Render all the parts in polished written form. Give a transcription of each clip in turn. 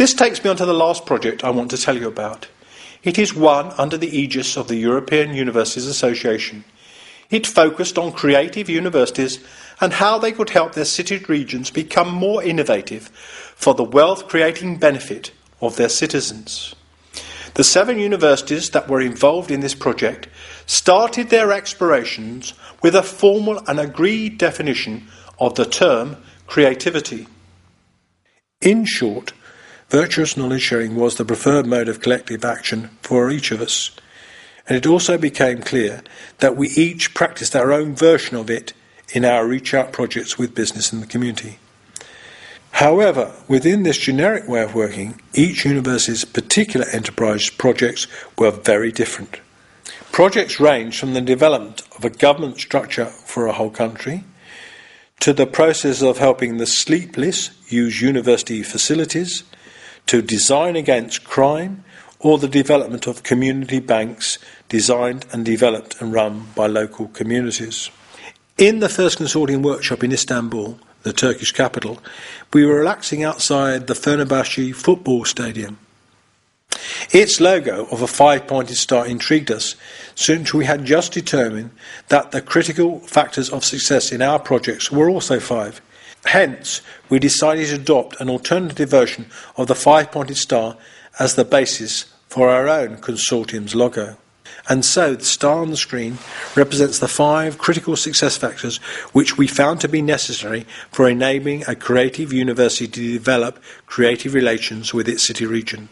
This takes me on to the last project I want to tell you about. It is one under the aegis of the European Universities Association. It focused on creative universities and how they could help their city regions become more innovative for the wealth-creating benefit of their citizens. The 7 universities that were involved in this project started their explorations with a formal and agreed definition of the term creativity. In short, virtuous knowledge sharing was the preferred mode of collective action for each of us, and it also became clear that we each practiced our own version of it in our reach-out projects with business and the community. However, within this generic way of working, each university's particular enterprise projects were very different. Projects range from the development of a government structure for a whole country, to the process of helping the sleepless use university facilities, to design against crime, or the development of community banks designed and developed and run by local communities. In the first consortium workshop in Istanbul, the Turkish capital, we were relaxing outside the Fenerbahce football stadium. Its logo of a 5-pointed star intrigued us, since we had just determined that the critical factors of success in our projects were also 5. Hence, we decided to adopt an alternative version of the 5-pointed star as the basis for our own consortium's logo. And so the star on the screen represents the 5 critical success factors which we found to be necessary for enabling a creative university to develop creative relations with its city region.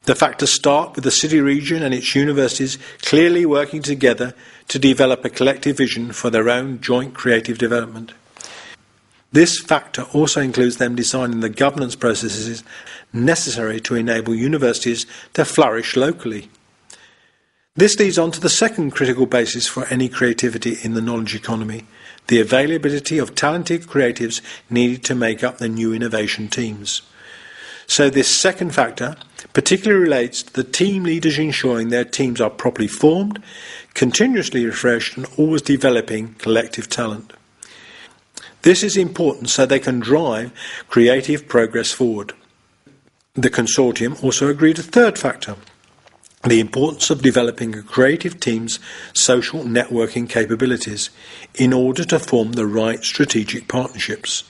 The factors start with the city region and its universities clearly working together to develop a collective vision for their own joint creative development. This factor also includes them designing the governance processes necessary to enable universities to flourish locally. This leads on to the second critical basis for any creativity in the knowledge economy, the availability of talented creatives needed to make up the new innovation teams. So this second factor particularly relates to the team leaders ensuring their teams are properly formed, continuously refreshed and always developing collective talent. This is important so they can drive creative progress forward. The consortium also agreed a third factor, the importance of developing a creative team's social networking capabilities in order to form the right strategic partnerships.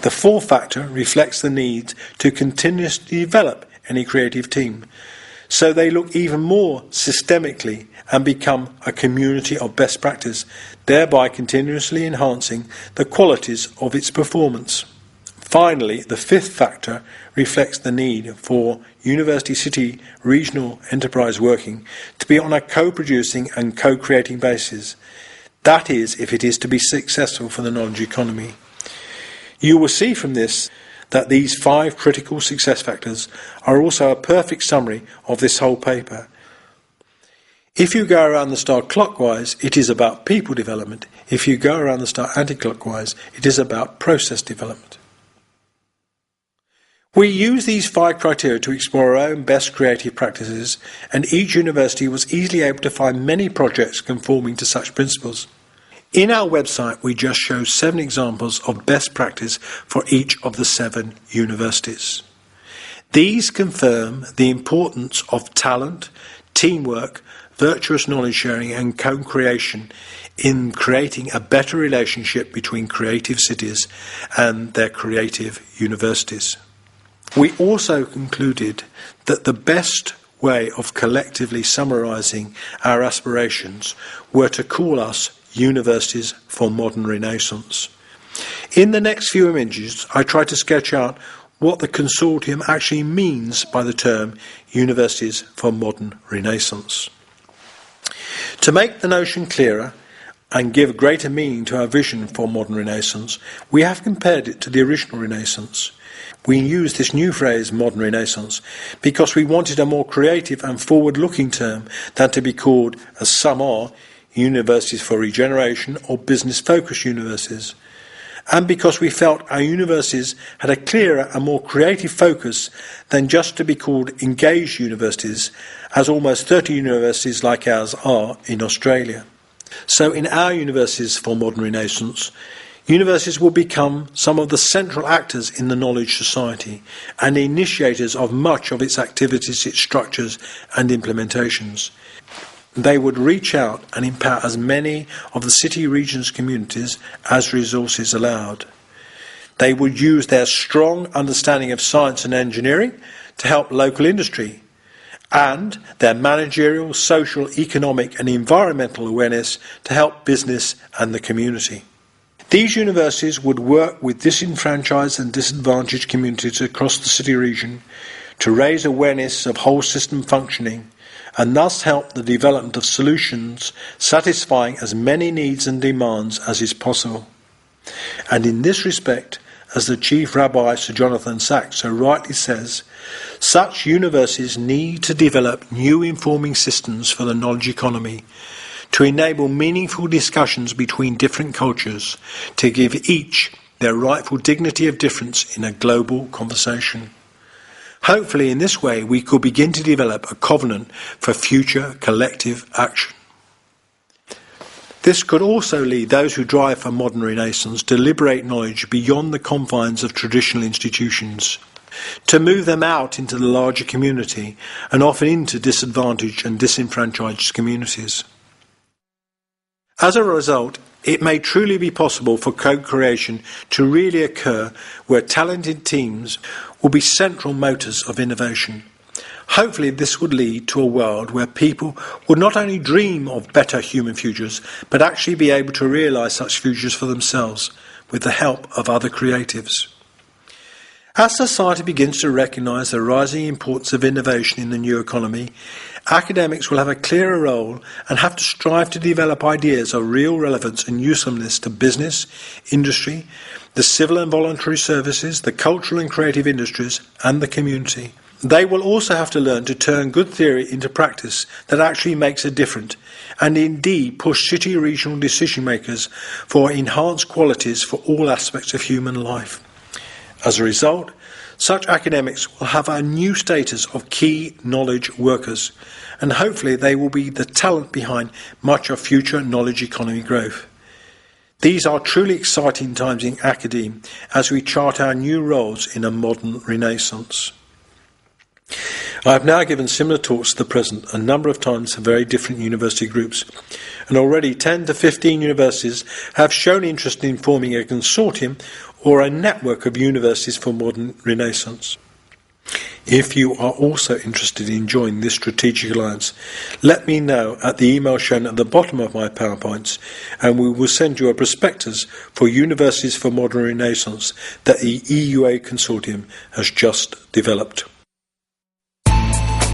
The fourth factor reflects the need to continuously develop any creative team, so they look even more systemically and become a community of best practice, thereby continuously enhancing the qualities of its performance. Finally, the fifth factor reflects the need for university, city, regional enterprise working to be on a co-producing and co-creating basis. That is, if it is to be successful for the knowledge economy. You will see from this that these 5 critical success factors are also a perfect summary of this whole paper. If you go around the star clockwise, it is about people development. If you go around the star anti-clockwise, it is about process development. We use these 5 criteria to explore our own best creative practices, and each university was easily able to find many projects conforming to such principles. In our website, we just show 7 examples of best practice for each of the 7 universities. These confirm the importance of talent, teamwork, virtuous knowledge sharing and co-creation in creating a better relationship between creative cities and their creative universities. We also concluded that the best way of collectively summarising our aspirations were to call us Universities for Modern Renaissance. In the next few images, I try to sketch out what the consortium actually means by the term Universities for Modern Renaissance. To make the notion clearer and give greater meaning to our vision for modern Renaissance, we have compared it to the original Renaissance. We used this new phrase, modern Renaissance, because we wanted a more creative and forward-looking term than to be called, as some are, universities for regeneration or business-focused universities, and because we felt our universities had a clearer and more creative focus than just to be called engaged universities, as almost 30 universities like ours are in Australia. So in our Universities for Modern Renaissance, Universities will become some of the central actors in the knowledge society and initiators of much of its activities, its structures and implementations. They would reach out and empower as many of the city regions communities as resources allowed. They would use their strong understanding of science and engineering to help local industry, and their managerial, social, economic and environmental awareness to help business and the community. These universities would work with disenfranchised and disadvantaged communities across the city region to raise awareness of whole system functioning and thus help the development of solutions satisfying as many needs and demands as is possible. And in this respect, as the Chief Rabbi Sir Jonathan Sacks so rightly says, such universities need to develop new informing systems for the knowledge economy to enable meaningful discussions between different cultures, to give each their rightful dignity of difference in a global conversation. Hopefully in this way we could begin to develop a covenant for future collective action. This could also lead those who drive for modern renaissance to liberate knowledge beyond the confines of traditional institutions, to move them out into the larger community and often into disadvantaged and disenfranchised communities. As a result, it may truly be possible for co-creation to really occur where talented teams will be central motors of innovation. Hopefully this would lead to a world where people would not only dream of better human futures, but actually be able to realise such futures for themselves with the help of other creatives. As society begins to recognise the rising importance of innovation in the new economy, academics will have a clearer role and have to strive to develop ideas of real relevance and usefulness to business, industry, the civil and voluntary services, the cultural and creative industries, and the community. They will also have to learn to turn good theory into practice that actually makes a difference, and indeed push city regional decision makers for enhanced qualities for all aspects of human life. As a result, such academics will have a new status of key knowledge workers, and hopefully they will be the talent behind much of future knowledge economy growth. These are truly exciting times in academia as we chart our new roles in a modern renaissance. I have now given similar talks to the present a number of times to very different university groups, and already 10 to 15 universities have shown interest in forming a consortium or a network of universities for modern renaissance. If you are also interested in joining this strategic alliance, let me know at the email shown at the bottom of my PowerPoints, and we will send you a prospectus for Universities for Modern Renaissance that the EUA Consortium has just developed.